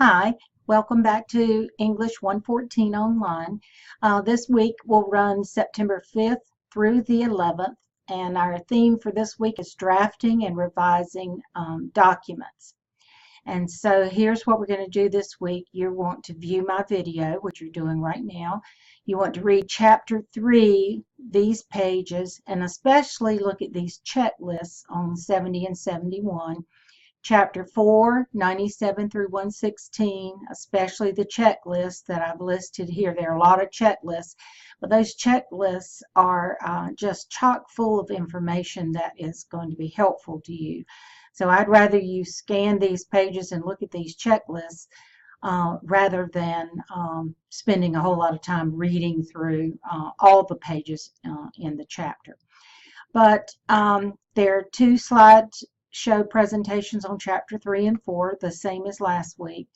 Hi, welcome back to English 114 Online. This week will run September 5th through the 11th, and our theme for this week is drafting and revising documents. And so here's what we're going to do this week. You want to view my video, which you're doing right now. You want to read Chapter 3, these pages, and especially look at these checklists on 70 and 71. Chapter 4, 97 through 116, especially the checklists that I've listed here. There are a lot of checklists, but those checklists are just chock full of information that is going to be helpful to you. So I'd rather you scan these pages and look at these checklists rather than spending a whole lot of time reading through all the pages in the chapter. But there are two slides show presentations on chapter 3 and 4, the same as last week,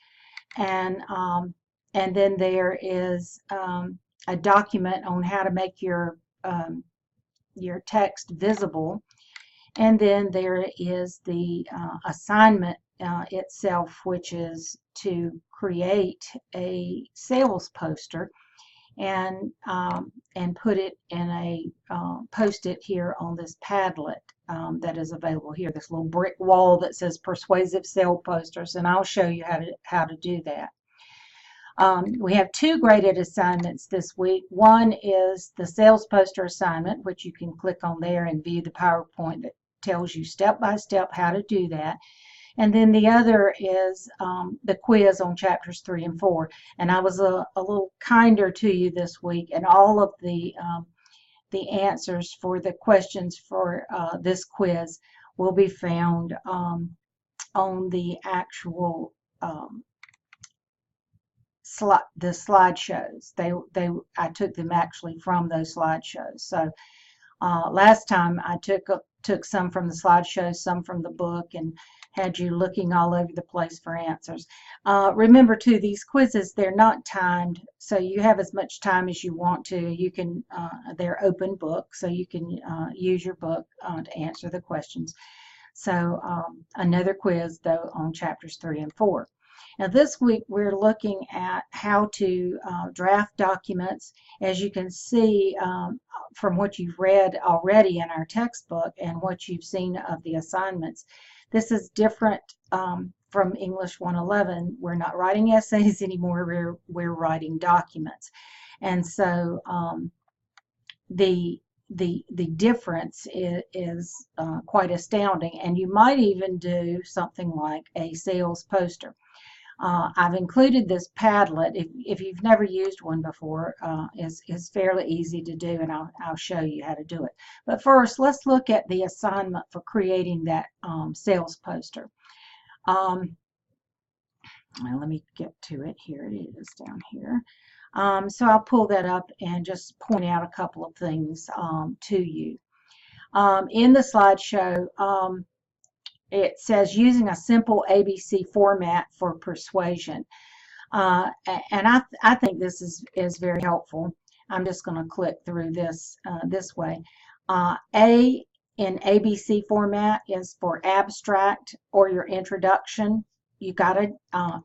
and then there is a document on how to make your text visible, and then there is the assignment itself, which is to create a sales poster and put it in a post it here on this Padlet that is available here, this little brick wall that says persuasive sale posters, and I'll show you how to do that. We have two graded assignments this week. One is the sales poster assignment, which you can click on there and view the PowerPoint that tells you step by step how to do that. And then the other is the quiz on chapters 3 and 4. And I was a little kinder to you this week, and all of the answers for the questions for this quiz will be found on the actual the slideshows. I took them actually from those slideshows. So last time I took some from the slideshows, some from the book, and had you looking all over the place for answers. Remember too, these quizzes, they're not timed, so you have as much time as you want to. You can, they're open book, so you can use your book to answer the questions. So another quiz though on chapters 3 and 4. Now this week we're looking at how to draft documents. As you can see from what you've read already in our textbook and what you've seen of the assignments, this is different from English 111. We're not writing essays anymore, we're writing documents. And so the difference is quite astounding, and you might even do something like a sales poster. I've included this Padlet. If you've never used one before, is fairly easy to do, and I'll show you how to do it. But first, let's look at the assignment for creating that sales poster. Well, let me get to it. Here it is down here. So I'll pull that up and just point out a couple of things to you. In the slideshow, it says using a simple ABC format for persuasion. And I think this is very helpful. I'm just going to click through this this way. A in ABC format is for abstract or your introduction. You got to,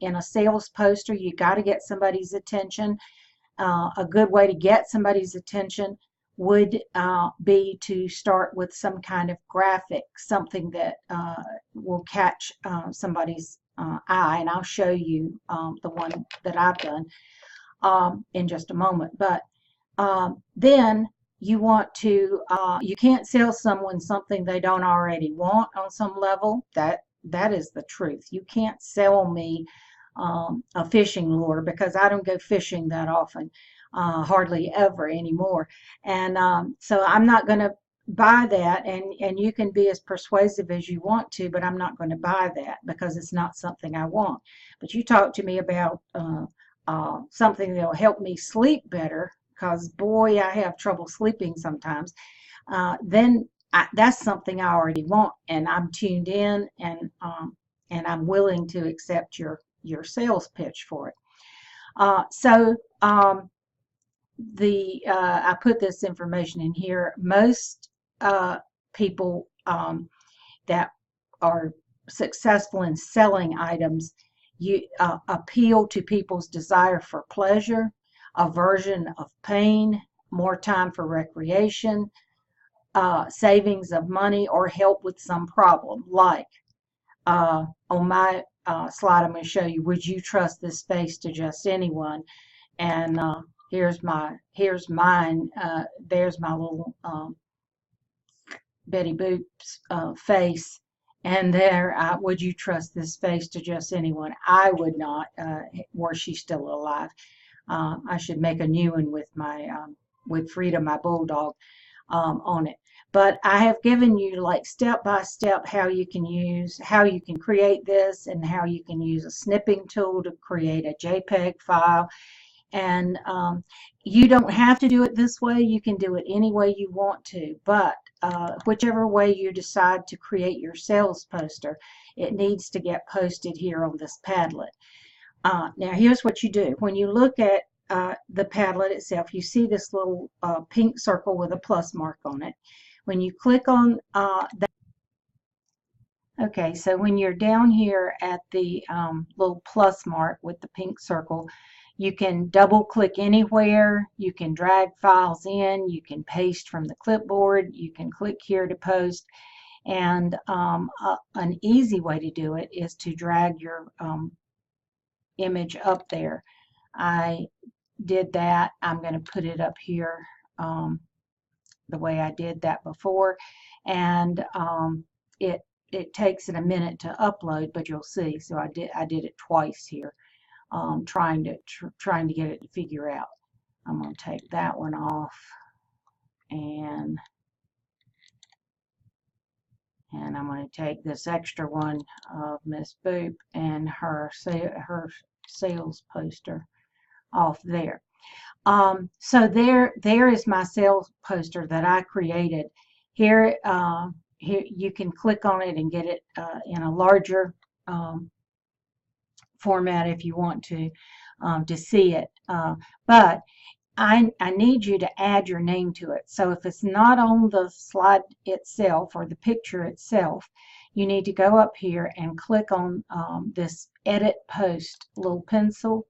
in a sales poster, you got to get somebody's attention. A good way to get somebody's attention would be to start with some kind of graphic, something that will catch somebody's eye, and I'll show you the one that I've done in just a moment. But then you want to, you can't sell someone something they don't already want on some level. That is the truth. You can't sell me a fishing lure, because I don't go fishing that often. Hardly ever anymore, and so I'm not going to buy that, and you can be as persuasive as you want to, but I'm not going to buy that because it's not something I want. But you talk to me about something that will help me sleep better, because boy, I have trouble sleeping sometimes, then that's something I already want, and I'm tuned in, and I'm willing to accept your sales pitch for it. I put this information in here. Most people that are successful in selling items you appeal to people's desire for pleasure, aversion of pain, more time for recreation, savings of money, or help with some problem. Like on my slide, I'm going to show you, would you trust this space to just anyone? And here's mine. There's my little Betty Boop's face. And there, would you trust this space to just anyone? I would not, were she still alive. I should make a new one with my with Frida, my bulldog, on it. But I have given you like step by step how you can create this, and how you can use a snipping tool to create a JPEG file. And you don't have to do it this way. You can do it any way you want to, but whichever way you decide to create your sales poster, it needs to get posted here on this Padlet. Now here's what you do. When you look at the Padlet itself, you see this little pink circle with a plus mark on it. When you click on that, okay, so when you're down here at the little plus mark with the pink circle, you can double click anywhere, you can drag files in, you can paste from the clipboard, you can click here to post, and an easy way to do it is to drag your image up there. I did that. I'm going to put it up here the way I did that before, and it takes it a minute to upload, but you'll see. So I did it twice here. Trying to get it to figure out. I'm going to take that one off, and I'm going to take this extra one of Miss Boop and her sales poster off there. So there is my sales poster that I created. Here you can click on it and get it in a larger format if you want to see it, but I need you to add your name to it. So if it's not on the slide itself or the picture itself, you need to go up here and click on this edit post little pencil,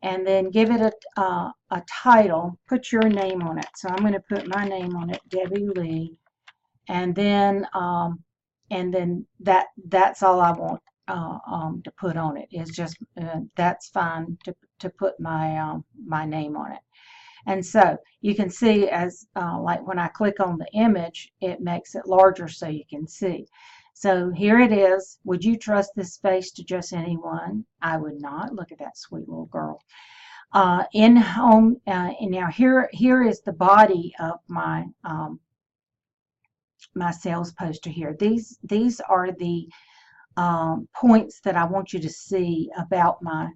and then give it a title. Put your name on it. So I'm going to put my name on it, Debbie Lee, and then that's all I want to put on it. Is just that's fine to put my my name on it. And so you can see, as like when I click on the image, it makes it larger so you can see. So here it is. Would you trust this space to just anyone? I would not. Look at that sweet little girl. In home, and now here is the body of my my sales poster here. These are the points that I want you to see about my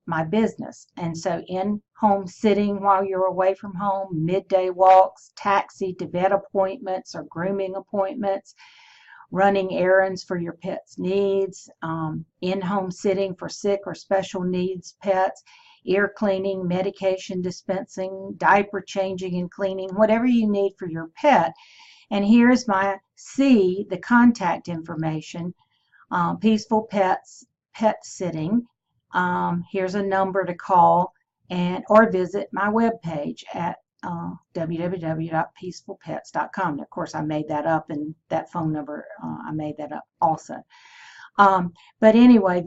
my business. And so in home sitting while you're away from home, midday walks, taxi to vet appointments or grooming appointments, running errands for your pet's needs, in-home sitting for sick or special needs pets, ear cleaning, medication dispensing, diaper changing and cleaning, whatever you need for your pet. And here's my C, the contact information, Peaceful Pets, pet sitting. Here's a number to call or visit my webpage at www.peacefulpets.com. Of course, I made that up, and that phone number, I made that up also. But anyway,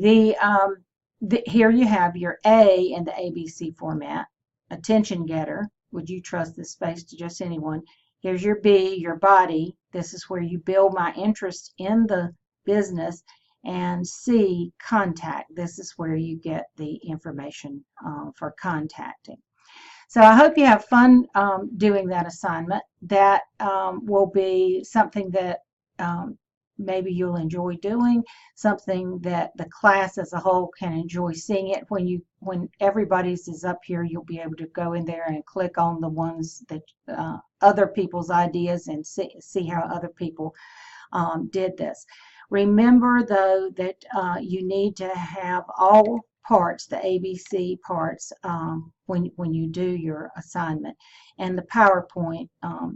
here you have your A in the ABC format. Attention getter. Would you trust this space to just anyone? Here's your B, your body. This is where you build my interest in the business. And C, contact. This is where you get the information for contacting. So I hope you have fun doing that assignment. That will be something that maybe you'll enjoy doing, something that the class as a whole can enjoy seeing it. When everybody's is up here, you'll be able to go in there and click on the ones that other people's ideas and see how other people did this. Remember, though, that you need to have all parts, the ABC parts, when you do your assignment. And the PowerPoint,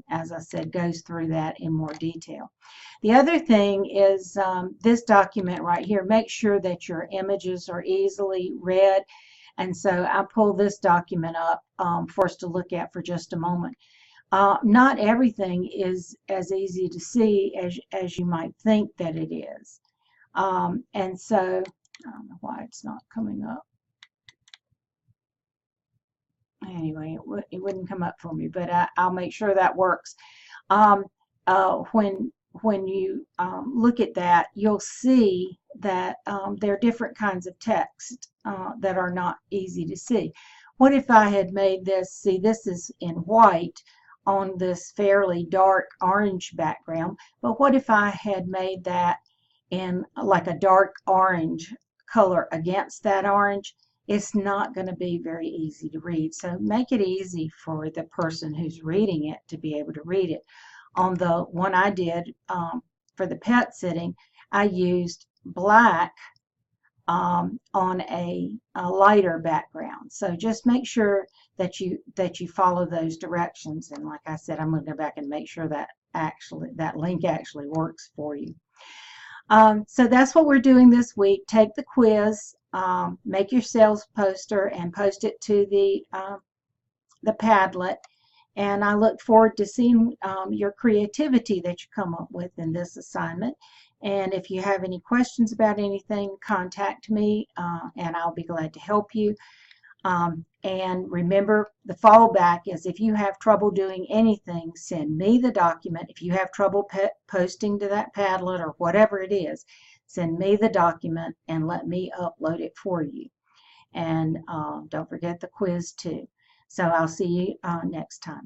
as I said, goes through that in more detail. The other thing is this document right here. Make sure that your images are easily read. And so I pulled this document up for us to look at for just a moment. Not everything is as easy to see as you might think that it is. And so, I don't know why it's not coming up. Anyway, it wouldn't come up for me, but I'll make sure that works. When you look at that, you'll see that there are different kinds of text that are not easy to see. What if I had made this, see, this is in white on this fairly dark orange background, but what if I had made that in like a dark orange color against that orange? It's not going to be very easy to read. So make it easy for the person who's reading it to be able to read it. On the one I did for the pet sitting, I used black on a lighter background. So just make sure that you follow those directions. And like I said, I'm going to go back and make sure that that link actually works for you. So that's what we're doing this week. Take the quiz, make your sales poster, and post it to the Padlet. And I look forward to seeing your creativity that you come up with in this assignment. And if you have any questions about anything, contact me, and I'll be glad to help you. And remember, the fallback is if you have trouble doing anything, send me the document. If you have trouble posting to that Padlet or whatever it is, send me the document and let me upload it for you. And don't forget the quiz too. So I'll see you next time.